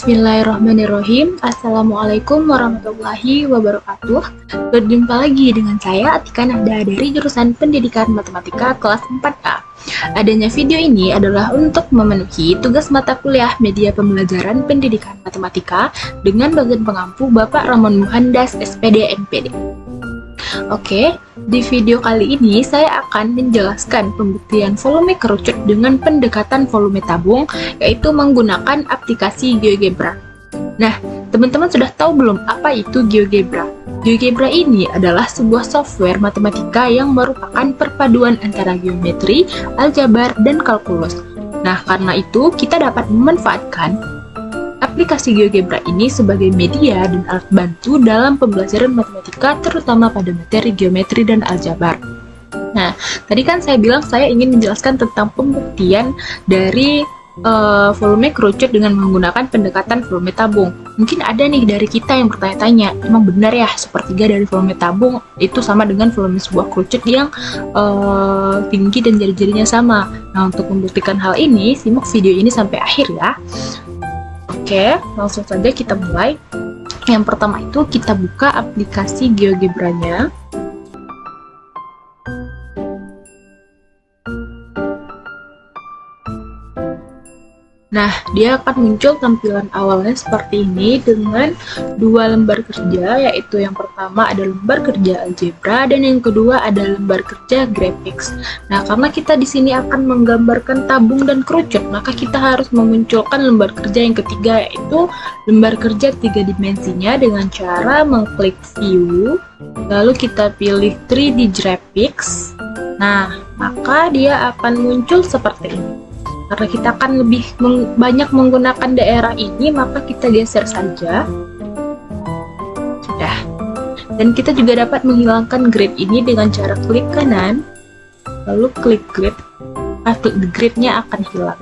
Bismillahirrahmanirrahim. Assalamualaikum warahmatullahi wabarakatuh. Berjumpa lagi dengan saya Atika Nahda dari jurusan Pendidikan Matematika kelas 4A. Adanya video ini adalah untuk memenuhi tugas mata kuliah media pembelajaran pendidikan matematika dengan bagian pengampu Bapak Ramon Muhandas SPD NPD. Oke, di video kali ini saya akan menjelaskan pembuktian volume kerucut dengan pendekatan volume tabung, yaitu menggunakan aplikasi GeoGebra. Nah, teman-teman sudah tahu belum apa itu GeoGebra? GeoGebra ini adalah sebuah software matematika yang merupakan perpaduan antara geometri, aljabar, dan kalkulus. Nah, karena itu kita dapat memanfaatkan aplikasi GeoGebra ini sebagai media dan alat bantu dalam pembelajaran matematika, terutama pada materi geometri dan aljabar. Nah, tadi kan saya bilang saya ingin menjelaskan tentang pembuktian dari volume kerucut dengan menggunakan pendekatan volume tabung. Mungkin ada nih dari kita yang bertanya-tanya, emang benar ya sepertiga dari volume tabung itu sama dengan volume sebuah kerucut yang tinggi dan jari-jarinya sama. Nah, untuk membuktikan hal ini, simak video ini sampai akhir ya. Oke, langsung saja kita mulai. Yang pertama itu kita buka aplikasi GeoGebra-nya. Nah, dia akan muncul tampilan awalnya seperti ini dengan dua lembar kerja, yaitu yang pertama ada lembar kerja algebra dan yang kedua ada lembar kerja graphics. Nah, karena kita di sini akan menggambarkan tabung dan kerucut, maka kita harus memunculkan lembar kerja yang ketiga, yaitu lembar kerja 3 dimensinya dengan cara mengklik view, lalu kita pilih 3D graphics. Nah, maka dia akan muncul seperti ini. Karena kita akan lebih banyak menggunakan daerah ini, maka kita geser saja. Sudah. Dan kita juga dapat menghilangkan grid ini dengan cara klik kanan, lalu klik grid. Gridnya akan hilang.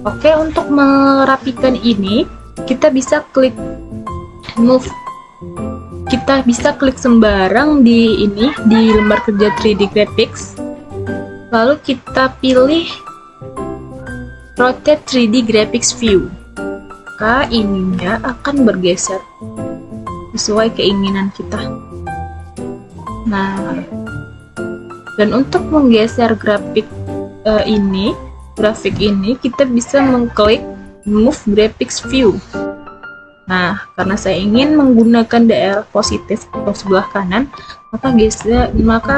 Oke, untuk merapikan ini, kita bisa klik move. Kita bisa klik sembarang di lembar kerja 3D graphics. Lalu kita pilih rotate 3D graphics view, maka ininya akan bergeser sesuai keinginan kita. Nah, dan untuk menggeser grafik ini kita bisa mengklik move graphics view. Nah, karena saya ingin menggunakan daerah positif atau sebelah kanan, maka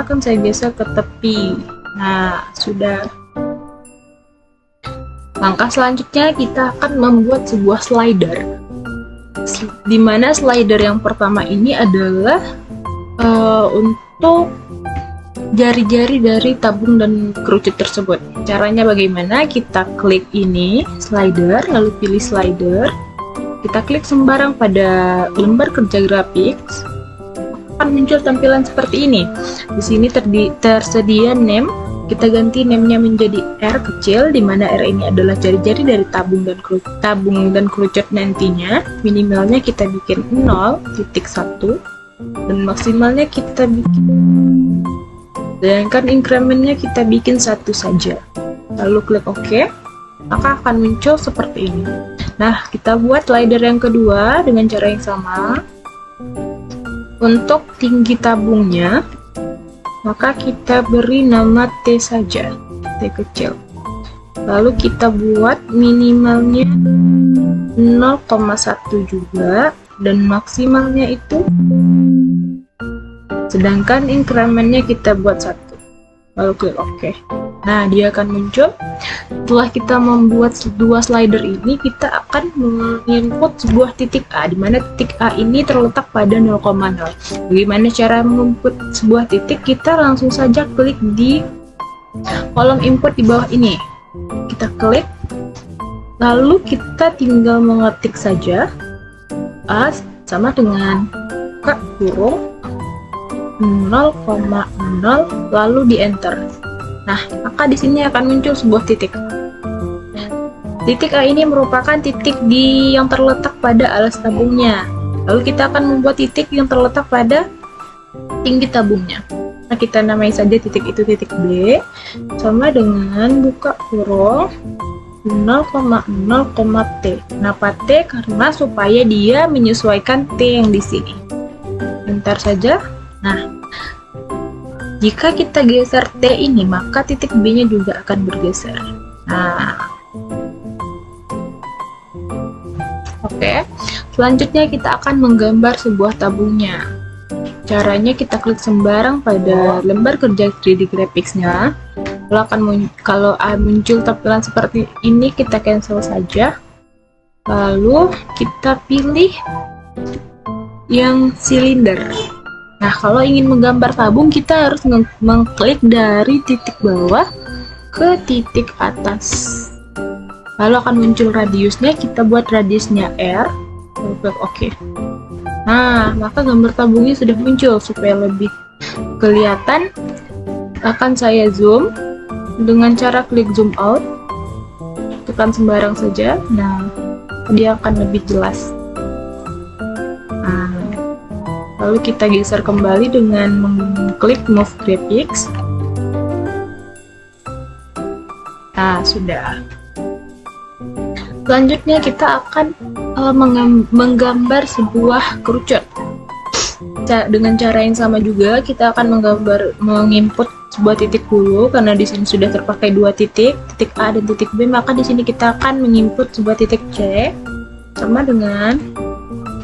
akan saya geser ke tepi. Nah, sudah. Langkah selanjutnya kita akan membuat sebuah slider, di mana slider yang pertama ini adalah untuk jari-jari dari tabung dan kerucut tersebut. Caranya bagaimana? Kita klik ini slider, lalu pilih slider, kita klik sembarang pada lembar kerja graphics, akan muncul tampilan seperti ini. Di sini tersedia name. Kita ganti name-nya menjadi R kecil, di mana R ini adalah jari-jari dari tabung dan kerucut nantinya. Minimalnya kita bikin 0.1 dan maksimalnya kita bikin, sedangkan incrementnya kita bikin 1 saja. Lalu klik OK, maka akan muncul seperti ini. Nah, kita buat slider yang kedua dengan cara yang sama. Untuk tinggi tabungnya, maka kita beri nama T saja, T kecil. Lalu kita buat minimalnya 0,1 juga dan maksimalnya itu, sedangkan incrementnya kita buat 1. Lalu klik OK. Nah, dia akan muncul. Setelah kita membuat dua slider ini, kita akan menginput sebuah titik A, di mana titik A ini terletak pada 0,0. Bagaimana cara menginput sebuah titik? Kita langsung saja klik di kolom input di bawah ini. Kita klik, lalu kita tinggal mengetik saja A sama dengan buka kurung 0,0, lalu di enter. Nah, maka di sini akan muncul sebuah titik. Titik A ini merupakan titik yang terletak pada alas tabungnya. Lalu kita akan membuat titik yang terletak pada tinggi tabungnya. Nah, kita namai saja titik itu titik B, sama dengan buka kurung 0,0,t. Kenapa T? Karena supaya dia menyesuaikan T yang di sini. Bentar saja. Nah, jika kita geser T ini, maka titik B-nya juga akan bergeser. Nah, oke. Selanjutnya kita akan menggambar sebuah tabungnya. Caranya kita klik sembarang pada lembar kerja 3D Graphics-nya. Kalau muncul tampilan seperti ini, kita cancel saja. Lalu kita pilih yang silinder. Nah, kalau ingin menggambar tabung, kita harus mengklik dari titik bawah ke titik atas. Lalu akan muncul radiusnya, kita buat radiusnya R. Lalu klik OK. Nah, maka gambar tabungnya sudah muncul. Supaya lebih kelihatan, akan saya zoom dengan cara klik zoom out, tekan sembarang saja. Nah, dia akan lebih jelas. Nah, lalu kita geser kembali dengan mengklik move graphics. Nah, sudah. Selanjutnya kita akan menggambar sebuah kerucut. Dengan cara yang sama juga, kita akan menginput sebuah titik dulu, karena di sini sudah terpakai dua titik A dan titik B, maka di sini kita akan menginput sebuah titik C, sama dengan,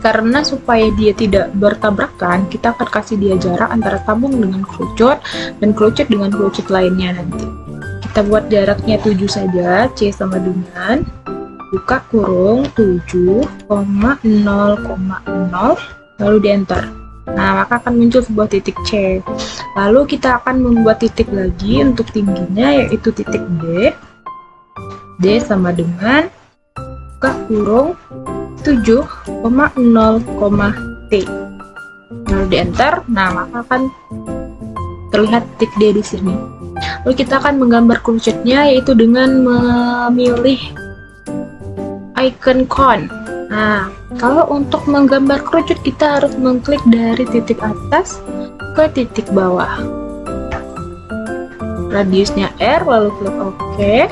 karena supaya dia tidak bertabrakan, kita akan kasih dia jarak antara tabung dengan kerucut dan kerucut dengan kerucut lainnya nanti. Kita buat jaraknya 7 saja, C sama dengan buka kurung 7,0,0, lalu di enter. Nah, maka akan muncul sebuah titik C. Lalu kita akan membuat titik lagi untuk tingginya, yaitu titik D. D sama dengan buka kurung 7,0,T. Lalu di enter. Nah, maka akan terlihat titik D di sini. Lalu kita akan menggambar kerucutnya, yaitu dengan memilih icon cone. Nah, kalau untuk menggambar kerucut, kita harus mengklik dari titik atas ke titik bawah. Radiusnya R, lalu klik OK.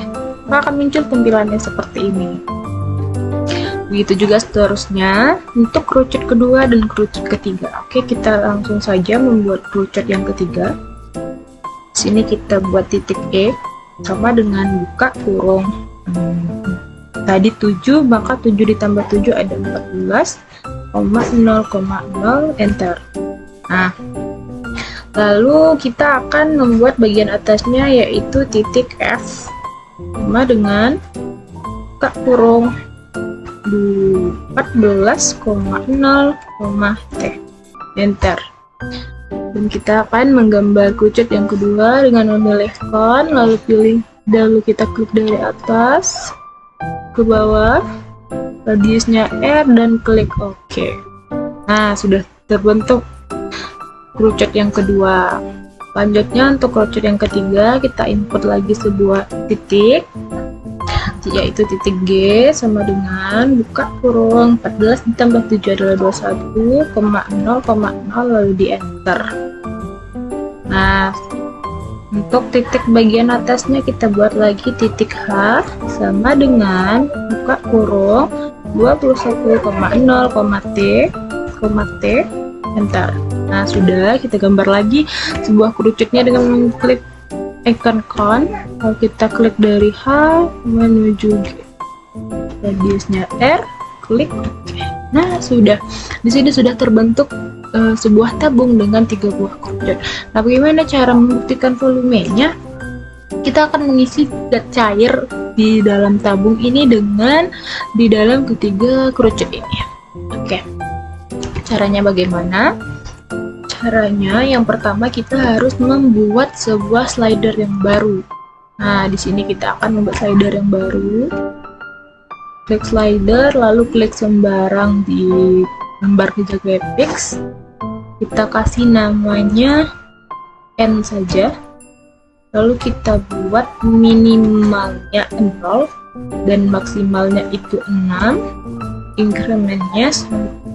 Maka akan muncul tampilannya seperti ini. Begitu juga seterusnya untuk kerucut kedua dan kerucut ketiga. Oke, kita langsung saja membuat kerucut yang ketiga. Sini kita buat titik E sama dengan buka kurung. Tadi 7, maka 7 ditambah 7 ada 14,0,0, enter. Nah, lalu kita akan membuat bagian atasnya, yaitu titik F sama dengan buka kurung 14,0,T, enter. Dan kita akan menggambar kerucut yang kedua dengan memilih cone, lalu kita klik dari atas ke bawah, radiusnya R, dan klik OK. Nah, sudah terbentuk kerucut yang kedua. Selanjutnya untuk kerucut yang ketiga, kita input lagi sebuah titik, yaitu titik G sama dengan buka kurung 14 ditambah 7 adalah 21,0,0, lalu di enter. Nah, untuk titik bagian atasnya kita buat lagi titik H sama dengan buka kurung 21,0,T, enter. Nah, sudah, kita gambar lagi sebuah kerucutnya dengan mengklik icon cone. Kalau kita klik dari H menuju G, radiusnya R, klik OK. Nah, sudah. Di sini sudah terbentuk sebuah tabung dengan 3 buah kerucut. Nah, bagaimana cara membuktikan volumenya? Kita akan mengisi zat cair di dalam tabung ini dengan di dalam ketiga kerucut ini. Oke. Caranya bagaimana? Caranya yang pertama kita harus membuat sebuah slider yang baru. Nah, di sini kita akan membuat slider yang baru. Klik slider, lalu klik sembarang di lembar kerja graphics. Kita kasih namanya N saja. Lalu kita buat minimalnya 0 dan maksimalnya itu 6. Incrementnya 1.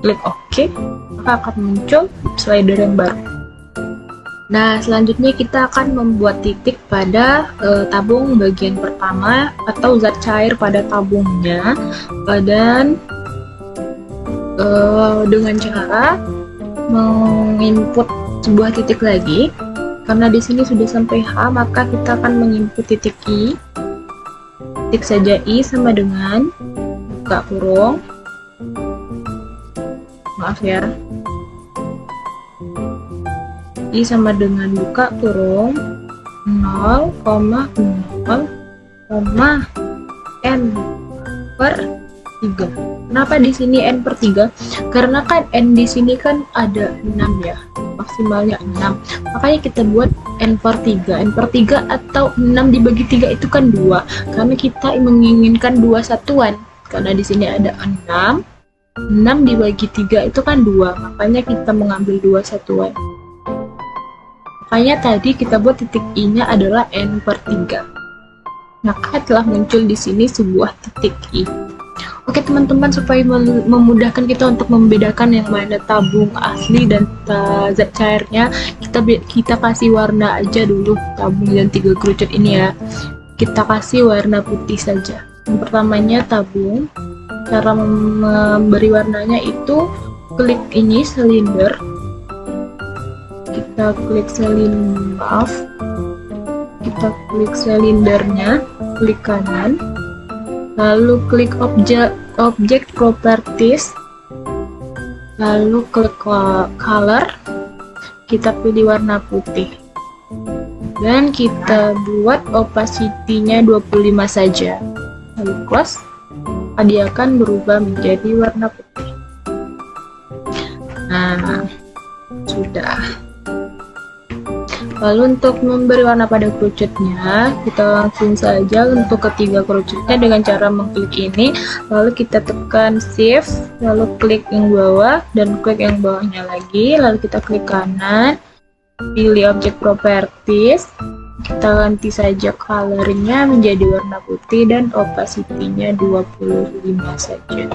Klik OK, maka akan muncul slider yang baru. Nah, selanjutnya kita akan membuat titik pada tabung bagian pertama atau zat cair pada tabungnya, dan dengan cara menginput sebuah titik lagi. Karena di sini sudah sampai H, maka kita akan menginput titik I. Ketik saja I sama dengan buka kurung. Maaf ya. I sama dengan buka kurung 0,0, N per 3. Kenapa di sini N per 3? Karena kan N di sini kan ada 6 ya, maksimalnya 6. Makanya kita buat N per 3. N per 3 atau 6 dibagi 3 itu kan 2. Karena kita menginginkan 2 satuan. Karena di sini ada 6 dibagi 3 itu kan 2. Makanya kita mengambil 2 satuan. Makanya tadi kita buat titik I-nya adalah N per 3. Maka telah muncul di sini sebuah titik I. Oke teman-teman, supaya memudahkan kita untuk membedakan yang mana tabung asli dan zat cairnya, kita kasih warna aja dulu tabung dan 3 kerucut ini ya. Kita kasih warna putih saja. Yang pertamanya tabung. Cara memberi warnanya itu klik ini silinder. Kita klik silindernya, klik kanan, lalu klik object properties, lalu klik color, kita pilih warna putih, dan kita buat opacity-nya 25 saja, lalu close. Dia akan berubah menjadi warna putih. Nah, sudah. Lalu untuk memberi warna pada kerucutnya, kita langsung saja untuk ketiga kerucutnya dengan cara mengklik ini, lalu kita tekan shift, lalu klik yang bawah dan klik yang bawahnya lagi, lalu kita klik kanan, pilih object properties, kita ganti saja colornya menjadi warna putih dan opacity-nya 25 saja.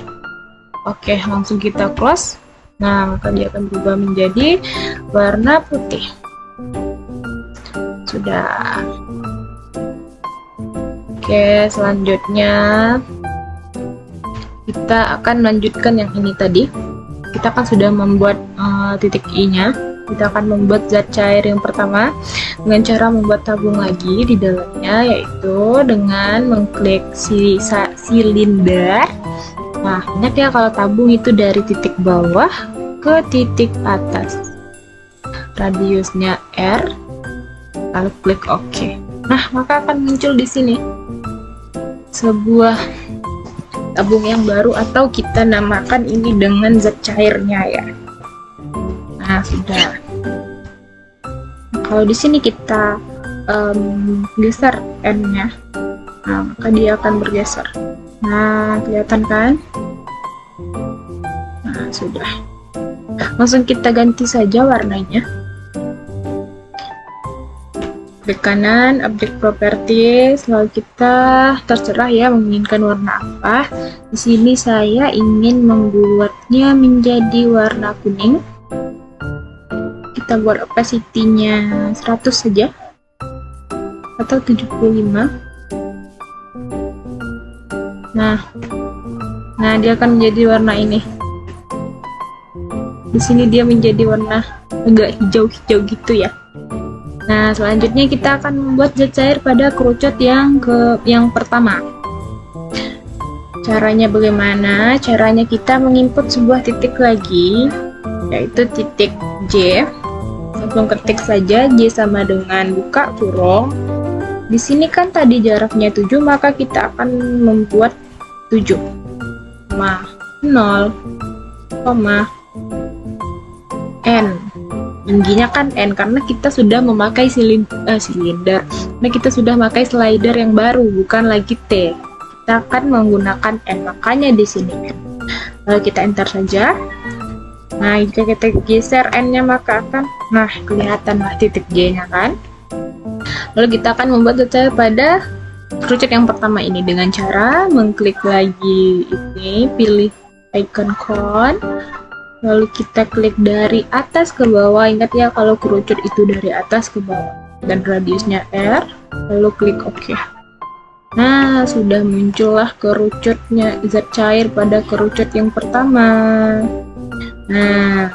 Oke, langsung kita close. Nah, maka dia akan berubah menjadi warna putih. Sudah. Oke, selanjutnya kita akan lanjutkan yang ini tadi. Kita kan sudah membuat titik I-nya. Kita akan membuat zat cair yang pertama dengan cara membuat tabung lagi di dalamnya, yaitu dengan mengklik silinder. Nah, ingat ya kalau tabung itu dari titik bawah ke titik atas. Radiusnya R. Lalu klik OK. Nah, maka akan muncul di sini sebuah tabung yang baru, atau kita namakan ini dengan zat cairnya ya. Nah, sudah. Kalau di sini kita geser N-nya, nah, maka dia akan bergeser. Nah, kelihatan kan? Nah, sudah. Langsung kita ganti saja warnanya. Klik kanan, object properties, lalu kita terserah ya menginginkan warna apa. Di sini saya ingin membuatnya menjadi warna kuning. Kita buat opacity-nya 100 saja atau 75. Nah, dia akan menjadi warna ini. Di sini dia menjadi warna agak hijau-hijau gitu ya. Nah, selanjutnya kita akan membuat zat cair pada kerucut yang pertama. Caranya bagaimana? Caranya kita menginput sebuah titik lagi, yaitu titik J. Langsung ketik saja J sama dengan buka kurung. Di sini kan tadi jaraknya 7, maka kita akan membuat 7, 0, N. Tingginya kan N karena kita sudah memakai silinder. Nah, kita sudah memakai slider yang baru, bukan lagi T. Kita akan menggunakan N, makanya di sini N. Lalu kita enter saja. Nah, jika kita geser N-nya maka akan, nah, kelihatanlah titik J-nya kan. Lalu kita akan membuat detail pada kerucut yang pertama ini dengan cara mengklik lagi ini, pilih icon cone, lalu kita klik dari atas ke bawah. Ingat ya, kalau kerucut itu dari atas ke bawah, dan radiusnya R, lalu klik OK. Nah, sudah muncullah kerucutnya, zat cair pada kerucut yang pertama. Nah,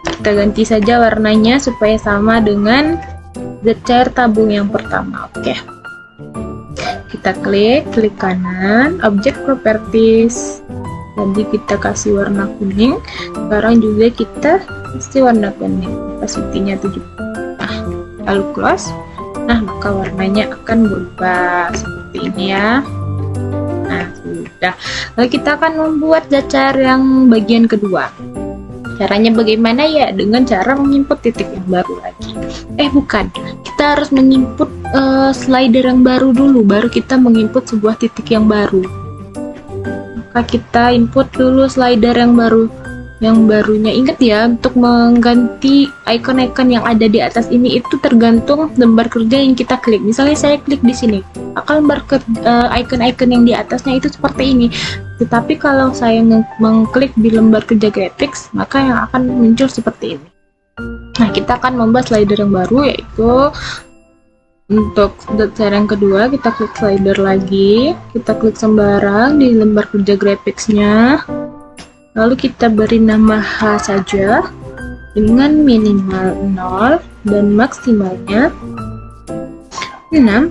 kita ganti saja warnanya supaya sama dengan zat cair tabung yang pertama. Oke, kita klik kanan, object properties. Tadi kita kasih warna kuning, sekarang juga kita kasih warna kuning, opacity-nya 70. Nah, lalu close. Nah, maka warnanya akan berubah seperti ini ya. Nah, sudah. Lalu kita akan membuat zat cair yang bagian kedua. Caranya bagaimana ya? Dengan cara menginput titik yang baru lagi. Bukan. Kita harus menginput slider yang baru dulu, baru kita menginput sebuah titik yang baru. Maka kita input dulu slider yang barunya. Ingat ya, untuk mengganti icon-icon yang ada di atas ini itu tergantung lembar kerja yang kita klik. Misalnya saya klik di sini, akan lembar icon-icon yang di atasnya itu seperti ini. Tetapi kalau saya mengklik di lembar kerja graphics, maka yang akan muncul seperti ini. Nah, kita akan membuat slider yang baru, yaitu untuk zat cair yang kedua. Kita klik slider lagi, kita klik sembarang di lembar kerja graphics-nya, lalu kita beri nama H saja dengan minimal 0 dan maksimalnya 6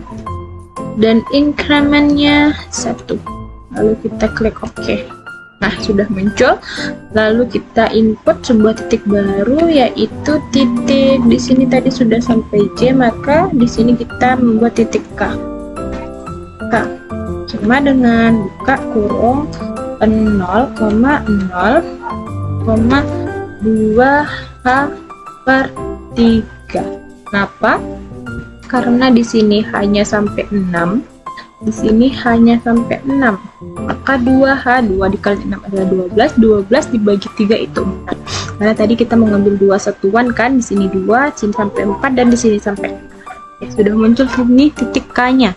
dan incrementnya 1. Lalu kita klik OK. Nah, sudah muncul. Lalu kita input sebuah titik baru, yaitu titik di sini. Tadi sudah sampai J, maka di sini kita membuat titik K. Sama dengan buka kurung 0,0,2H per 3. Kenapa? Karena di sini hanya sampai 6, di sini hanya sampai 6. Maka 2H, 2 dikali 6 adalah 12, 12 dibagi 3 itu 4. Karena tadi kita mengambil 2 satuan kan, di sini 2, sini sampai 4, dan di sini sampai 4. Sudah muncul sini titik K-nya.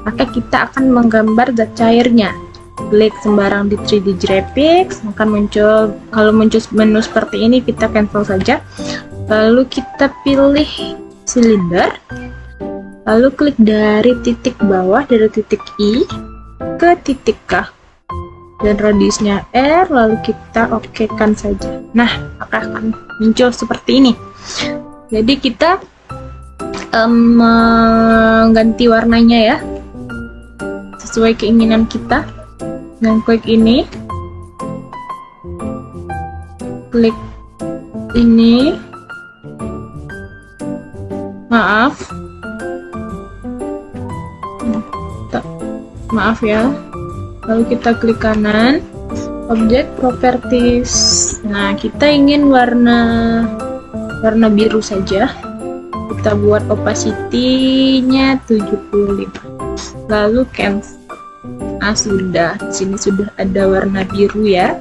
Maka kita akan menggambar zat cairnya. Klik sembarang di 3D graphics, akan muncul. Kalau muncul menu seperti ini, kita cancel saja. Lalu kita pilih silinder, lalu klik dari titik bawah, dari titik I ke titik K, dan radiusnya R, lalu kita OK-kan saja. Nah, maka akan muncul seperti ini. Jadi kita mengganti warnanya ya, sesuai keinginan kita. Dengan klik ini, klik ini, maaf ya, lalu kita klik kanan, object properties. Nah, kita ingin warna biru saja. Kita buat opacity-nya 75, lalu cancel. Nah, sudah. Di sini sudah ada warna biru ya.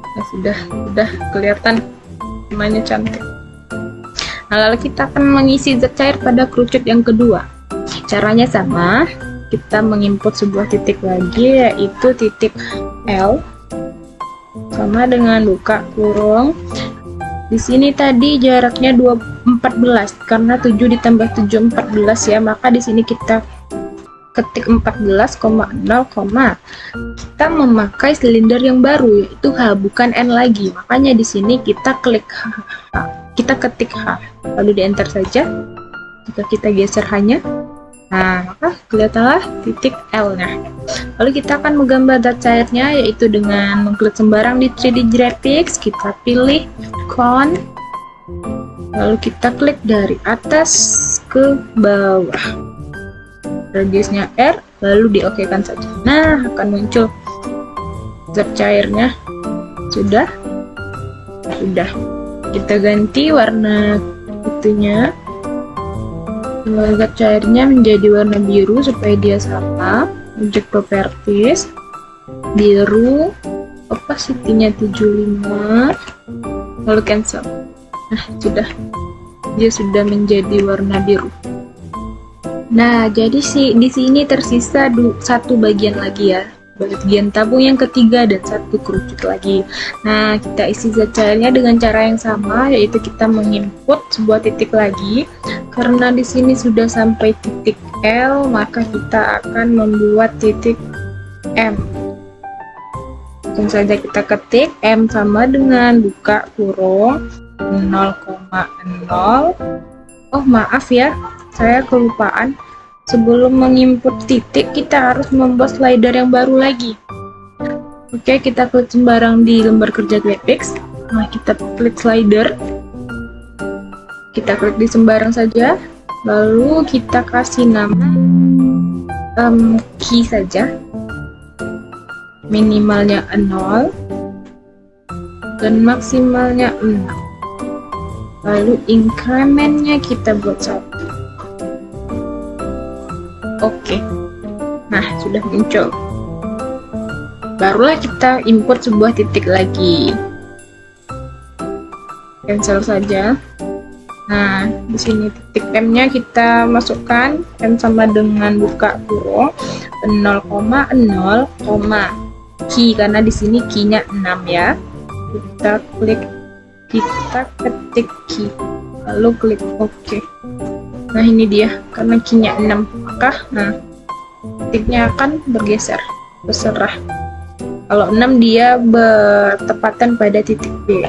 Nah, sudah kelihatan namanya cantik. Nah, lalu kita akan mengisi zat cair pada kerucut yang kedua. Caranya sama, kita menginput sebuah titik lagi, yaitu titik L, sama dengan buka kurung. Di sini tadi jaraknya 14, karena 7 ditambah 7 14 ya, maka di sini kita ketik 14,0, kita memakai silinder yang baru, yaitu H, bukan N lagi. Makanya di sini kita klik H, kita ketik H, lalu di enter saja. Jika kita geser hanya, nah, maka kelihatanlah titik L-nya. Lalu kita akan menggambar zat cairnya, yaitu dengan mengklik sembarang di 3D graphics, kita pilih cone, lalu kita klik dari atas ke bawah, radiusnya R, lalu di-OK-kan saja. Nah, akan muncul zat cairnya. Sudah. Kita ganti warna itunya, zat cairnya menjadi warna biru supaya dia sama. Object properties biru, opacity-nya 75, lalu cancel. Nah, dia sudah menjadi warna biru. Nah, jadi di sini tersisa satu bagian lagi ya. bagian tabung yang ketiga dan satu kerucut lagi. Nah, kita isi zat cairnya dengan cara yang sama, yaitu kita menginput sebuah titik lagi. Karena di sini sudah sampai titik L, maka kita akan membuat titik M. Langsung saja kita ketik M sama dengan buka kurung 0,0. Oh maaf ya, saya kelupaan. Sebelum menginput titik, kita harus membuat slider yang baru lagi. Oke, kita klik sembarang di lembar kerja Graphics. Nah, kita klik slider. Kita klik di sembarang saja. Lalu kita kasih nama key saja. Minimalnya 0 dan maksimalnya 6. Lalu incrementnya kita buat 1. Oke, nah sudah muncul. Barulah kita import sebuah titik lagi. Cancel saja. Nah, di sini titik M-nya kita masukkan. M sama dengan buka kurung 0,0, key, karena di sini key-nya 6 ya. Kita ketik key, lalu klik OK. Nah, ini dia, karena key-nya 6, maka titiknya akan bergeser, berserah. Kalau 6 dia bertepatan pada titik B.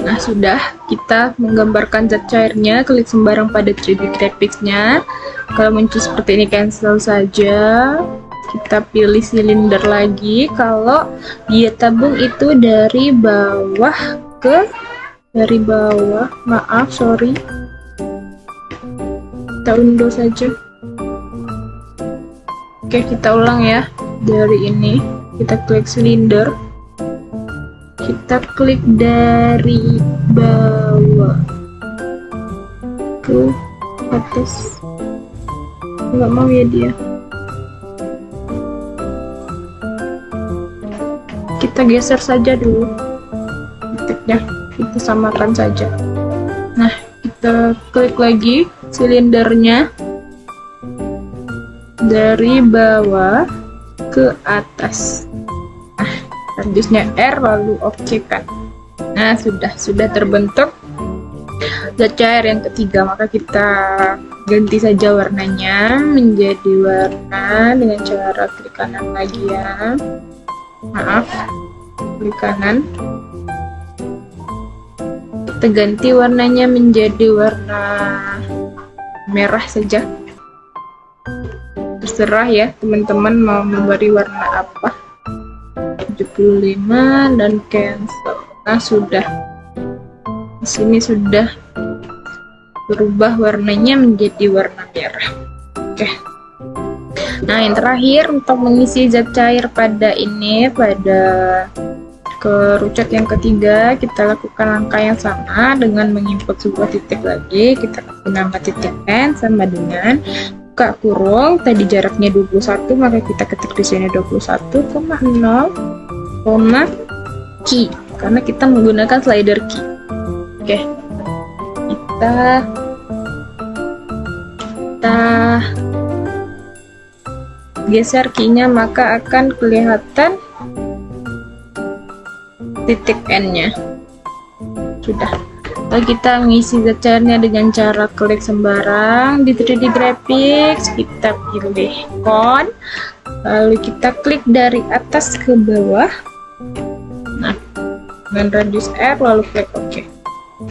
Nah, sudah, kita menggambarkan zat cairnya, klik sembarang pada 3D Graphics-nya. Kalau muncul seperti ini, cancel saja. Kita pilih silinder lagi. Kalau dia tabung itu dari bawah ke maaf, sorry, kita undo saja. Oke, kita ulang ya. Dari ini kita klik silinder, kita klik dari bawah ke atas. Nggak mau ya dia. Kita geser saja dulu titiknya, kita samakan saja. Nah, kita klik lagi silindernya dari bawah ke atas. Nah, radiusnya R, lalu oke kan. Nah, sudah terbentuk zat cair yang ketiga, maka kita ganti saja warnanya menjadi warna dengan cara klik kanan lagi ya. Maaf, klik kanan. Kita ganti warnanya menjadi warna merah saja. Terserah ya teman-teman mau memberi warna apa. 75 dan cancel. Nah, sudah. Di sini sudah berubah warnanya menjadi warna merah. Oke. Nah, yang terakhir untuk mengisi zat cair pada kerucut yang ketiga, kita lakukan langkah yang sama dengan menginput sebuah titik lagi. Kita kasih nama titik N sama dengan buka kurung, tadi jaraknya 21, maka kita ketik di sini 21,0, key, karena kita menggunakan slider key. Oke, kita geser key-nya, maka akan kelihatan titik N-nya. Sudah. Lalu kita mengisi zat cairnya dengan cara klik sembarang di 3D Graphics, kita pilih cone, lalu kita klik dari atas ke bawah. Nah, dengan radius R, lalu klik OK.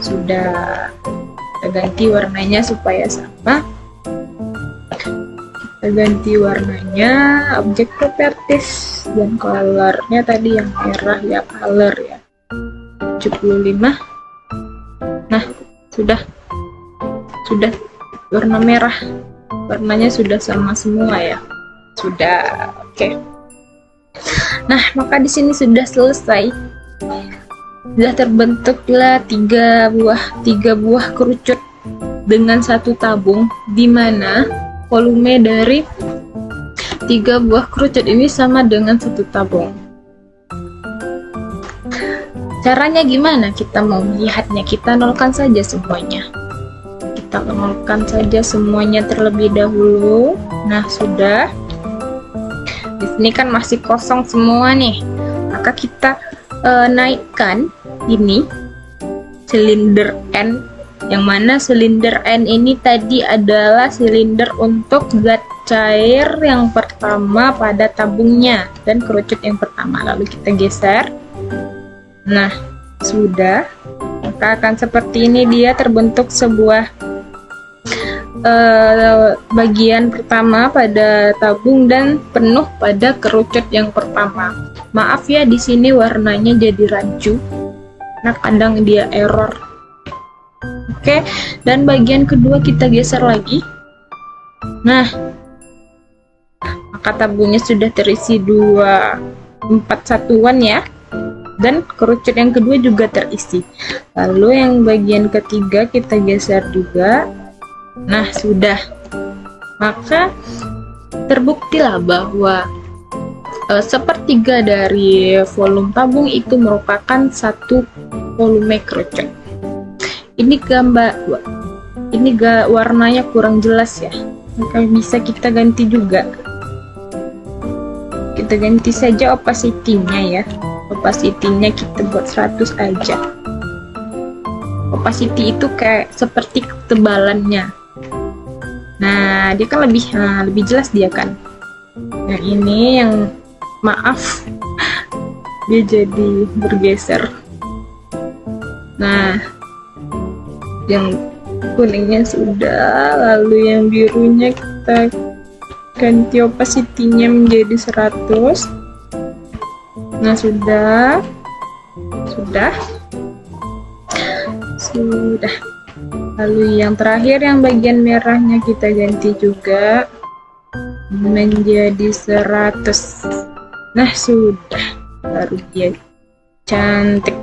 Sudah. Kita ganti warnanya supaya sama. Kita ganti warnanya, objek properties, dan colornya tadi yang merah ya, color ya, 75. Nah, sudah warna merah, warnanya sudah sama semua ya. Sudah, oke. Nah, maka di sini sudah selesai. Sudah terbentuklah tiga buah kerucut dengan satu tabung, di mana volume dari 3 buah kerucut ini sama dengan satu tabung. Caranya gimana kita mau melihatnya? Kita nolkan saja semuanya. Kita nolkan saja semuanya terlebih dahulu. Nah, sudah. Di sini kan masih kosong semua nih. Maka kita naikkan ini silinder N, yang mana silinder N ini tadi adalah silinder untuk zat cair yang pertama pada tabungnya dan kerucut yang pertama. Lalu kita geser. Nah, sudah. Maka akan seperti ini, dia terbentuk sebuah bagian pertama pada tabung dan penuh pada kerucut yang pertama. Maaf ya, di sini warnanya jadi rancu. Nah, kadang dia error. Oke, dan bagian kedua kita geser lagi. Nah, maka tabungnya sudah terisi 4 satuan ya. Dan kerucut yang kedua juga terisi. Lalu yang bagian ketiga kita geser juga. Nah, sudah. Maka terbuktilah bahwa sepertiga dari volume tabung itu merupakan satu volume kerucut. Ini warnanya kurang jelas ya, maka bisa kita ganti juga. Kita ganti saja opacity-nya ya. Opacity-nya kita buat 100 aja. Opacity itu kayak seperti ketebalannya. Nah, dia kan lebih jelas dia kan. Yang ini yang maaf dia jadi bergeser. Nah, yang kuningnya sudah, lalu yang birunya kita ganti opacity-nya menjadi 100. Nah, sudah. Lalu yang terakhir, yang bagian merahnya kita ganti juga menjadi 100. Nah, sudah. Baru dia cantik.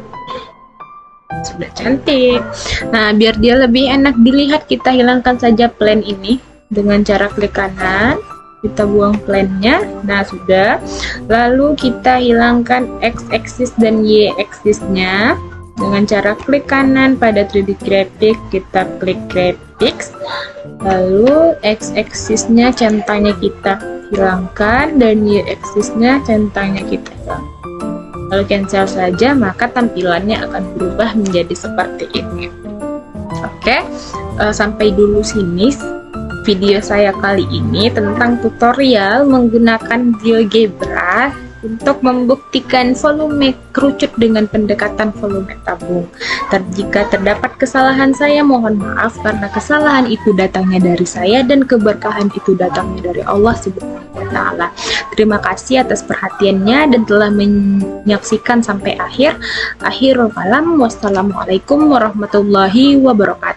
Sudah cantik. Nah, biar dia lebih enak dilihat, kita hilangkan saja plan ini dengan cara klik kanan. Kita buang plannya. Nah, sudah. Lalu kita hilangkan x-axis dan y-axisnya dengan cara klik kanan pada 3D Graphics. Kita klik Graphics. Lalu x-axisnya centangnya kita hilangkan dan y-axisnya centangnya kita hilangkan. Lalu cancel saja, maka tampilannya akan berubah menjadi seperti ini. Oke, sampai dulu sini video saya kali ini tentang tutorial menggunakan GeoGebra untuk membuktikan volume kerucut dengan pendekatan volume tabung. Jika terdapat kesalahan, saya mohon maaf karena kesalahan itu datangnya dari saya dan keberkahan itu datangnya dari Allah Subhanahu wa Ta'ala. Terima kasih atas perhatiannya dan telah menyaksikan sampai akhir. Akhirul kalam, wassalamualaikum warahmatullahi wabarakatuh.